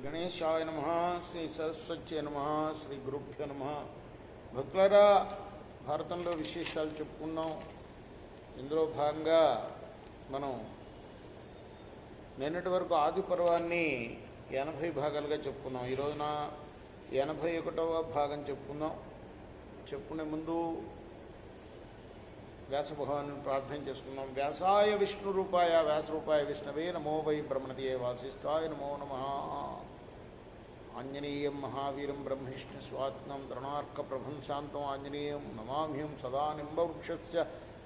గణేశాయ నమః. శ్రీ సరస్వత్యై నమః. శ్రీ గురుభ్యో నమః. భక్తులారా, భారతంలో విశేషాలు చెప్పుకున్నాం. ఇందులో భాగంగా మనం నిన్నటి వరకు ఆది పర్వాన్ని 80 భాగాలుగా చెప్పుకున్నాం. ఈరోజున 81వ భాగం చెప్పుకుందాం. చెప్పుకునే ముందు వ్యాస భగవాన్ని ప్రార్థన చేసుకున్నాం. వ్యాసాయ విష్ణు రూపాయ వ్యాసరూపాయ విష్ణవే నమో వై బ్రహ్మణియే వాసిష్ఠాయ నమో నమః. ఆంజనేయం మహావీరం బ్రహ్మవిష్ణు స్వాత్మం తృణార్క ప్రభం శాంతం ఆంజనేయం నమామ్యం సదా నింబవృక్షస్య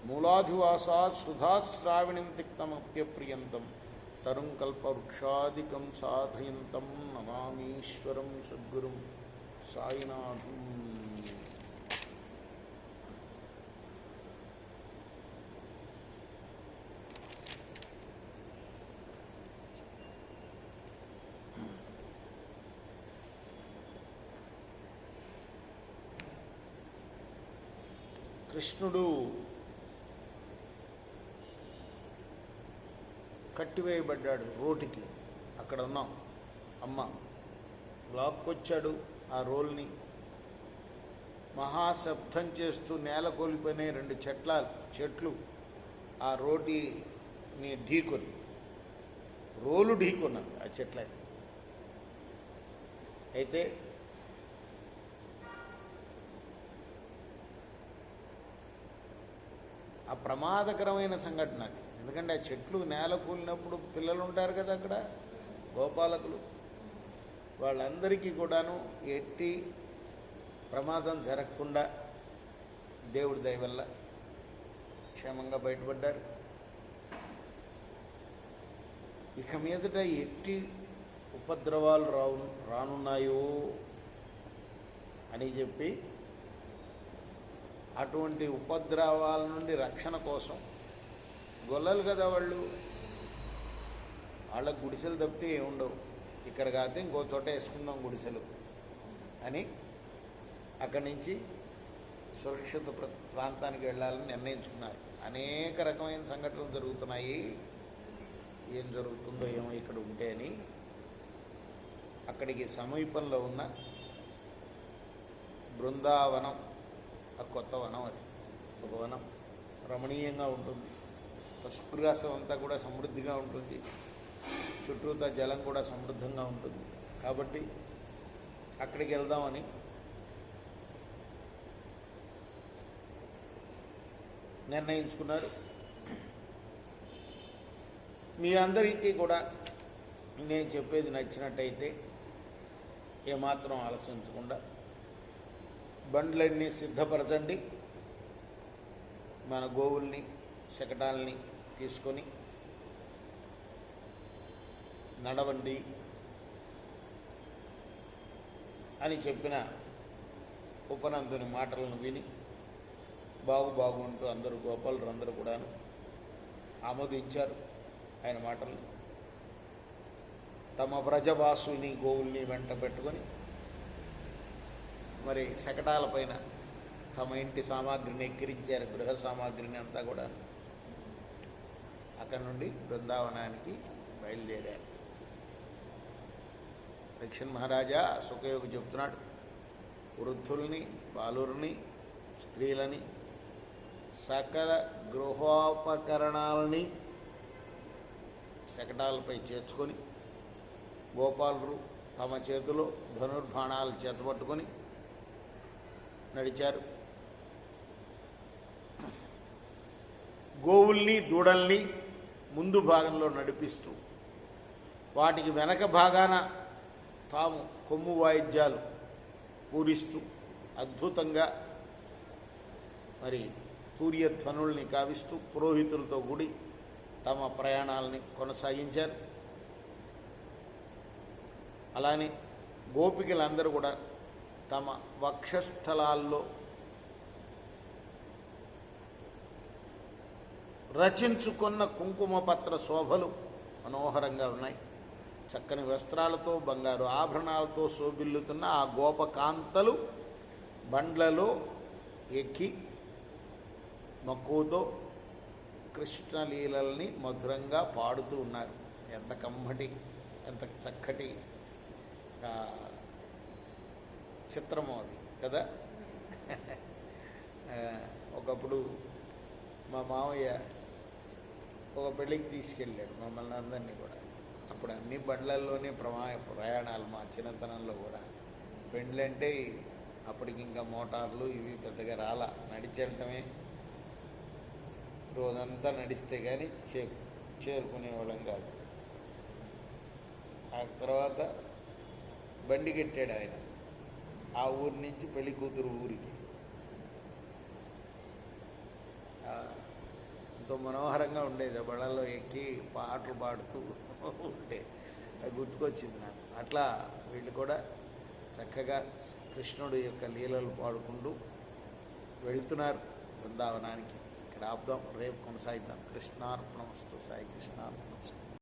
మూలాధివాసాత్ సుధాశ్రావిణిం తిక్తమప్యప్రియంతం తరుం కల్పవృక్షాదికం సాధయంతం నమామీశ్వరం సద్గురుం సాయినాథం. కృష్ణుడు కట్టివేయబడ్డాడు రోటికి. అక్కడ ఉన్నాం. అమ్మ లాక్కొచ్చాడు ఆ రోల్ని. మహాశబ్దం చేస్తూ నేల కోల్పోయినాయి 2 చెట్లు ఆ రోటిని ఢీకొని, రోలు ఢీకొన్నాడు ఆ చెట్లని. అయితే ఆ ప్రమాదకరమైన సంఘటన అది. ఎందుకంటే ఆ చెట్లు నేల కూలినప్పుడు పిల్లలు ఉంటారు కదా అక్కడ, గోపాలకులు, వాళ్ళందరికీ కూడాను ఎట్టి ప్రమాదం జరగకుండా దేవుడి దయ వల్ల క్షేమంగా బయటపడ్డారు. ఇక మీదట ఎట్టి ఉపద్రవాలు రానున్నాయో అని చెప్పి అటువంటి ఉపద్రవాల నుండి రక్షణ కోసం గొల్లలు కదా వాళ్ళు, వాళ్ళకు గుడిసెలు తప్పితే ఏముండవు. ఇక్కడ కాకపోతే ఇంకో చోట వేసుకుందాం గుడిసెలు అని అక్కడి నుంచి సురక్షిత ప్రాంతానికి వెళ్ళాలని నిర్ణయించుకున్నారు. అనేక రకమైన సంఘటనలు జరుగుతున్నాయి. ఏం జరుగుతుందో ఏమో ఇక్కడ ఉంటే అని అక్కడికి సమీపంలో ఉన్న బృందావనం, ఆ కొత్త వనం, అది ఒక వనం రమణీయంగా ఉంటుంది. పశుగ్రాసం అంతా కూడా సమృద్ధిగా ఉంటుంది. చుట్టూతా జలం కూడా సమృద్ధంగా ఉంటుంది. కాబట్టి అక్కడికి వెళ్దామని నిర్ణయించుకున్నారు. మీ అందరికీ కూడా నేను చెప్పేది నచ్చినట్టయితే ఏమాత్రం ఆలోచించకుండా బండ్లన్నీ సిద్ధపరచండి. మన గోవుల్ని శకటాలని తీసుకొని నడవండి అని చెప్పిన ఉపనందుని మాటలను విని బాగు అంటూ అందరూ గోపాలురు అందరూ కూడాను ఆమోదించారు ఆయన మాటలు. తమ వ్రజవాసుని గోవుల్ని వెంట పెట్టుకొని మరి శకటాలపైన తమ ఇంటి సామాగ్రిని ఎక్కిరించారు, గృహ సామాగ్రిని అంతా కూడా. అక్కడి నుండి బృందావనానికి బయలుదేరారు. పరీక్షణ్ మహారాజా సుఖయోగి చెప్తున్నాడు, వృద్ధుల్ని, బాలుర్ని, స్త్రీలని, సకల గృహోపకరణాలని శకటాలపై చేర్చుకొని గోపాలురు తమ చేతిలో ధనుర్బాణాలు చేతపట్టుకొని నడిచారు. గోవుల్ని, దూడల్ని ముందు భాగంలో నడిపిస్తూ వాటికి వెనక భాగాన తాము కొమ్ము వాయిద్యాలు పూరిస్తూ అద్భుతంగా మరి తూర్యధ్వనుల్ని కావిస్తూ పురోహితులతో కూడి తమ ప్రయాణాలని కొనసాగించారు. అలానే గోపికలందరూ కూడా తమ వక్షస్థలాల్లో రచించుకున్న కుంకుమపత్ర శోభలు మనోహరంగా ఉన్నాయి. చక్కని వస్త్రాలతో, బంగారు ఆభరణాలతో శోభిల్లుతున్న ఆ గోపకాంతలు బండ్లలో ఎక్కి మక్కువతో కృష్ణలీలల్ని మధురంగా పాడుతూ ఉన్నారు. ఎంత చక్కటి చిత్రము అది కదా. ఒకప్పుడు మా మామయ్య ఒక పెళ్ళికి తీసుకెళ్ళాడు మమ్మల్ని అందరినీ కూడా. అప్పుడు అన్ని బండ్లల్లోనే ప్రయాణాలు మా చిన్నతనంలో కూడా. పెళ్ళంటే అప్పటికి ఇంకా మోటార్లు ఇవి పెద్దగా రాలా, నడిచెళ్ళటమే. రోజంతా నడిస్తే కానీ చేరుకునేవాళ్ళం కాదు. ఆ తర్వాత బండి కట్టాడు ఆయన ఆ ఊరి నుంచి పెళ్లి కూతురు ఊరికి. ఎంతో మనోహరంగా ఉండేది. బళ్ళల్లో ఎక్కి పాటలు పాడుతూ ఉంటే అది గుర్తుకొచ్చింది నాకు. అట్లా వీళ్ళు కూడా చక్కగా కృష్ణుడు యొక్క లీలలు పాడుకుంటూ వెళ్తున్నారు బృందావనానికి. ఇక్కడ ఆపుదాం, రేపు కొనసాగిద్దాం. కృష్ణార్పణమస్తు. సాయి కృష్ణార్పణమస్తు.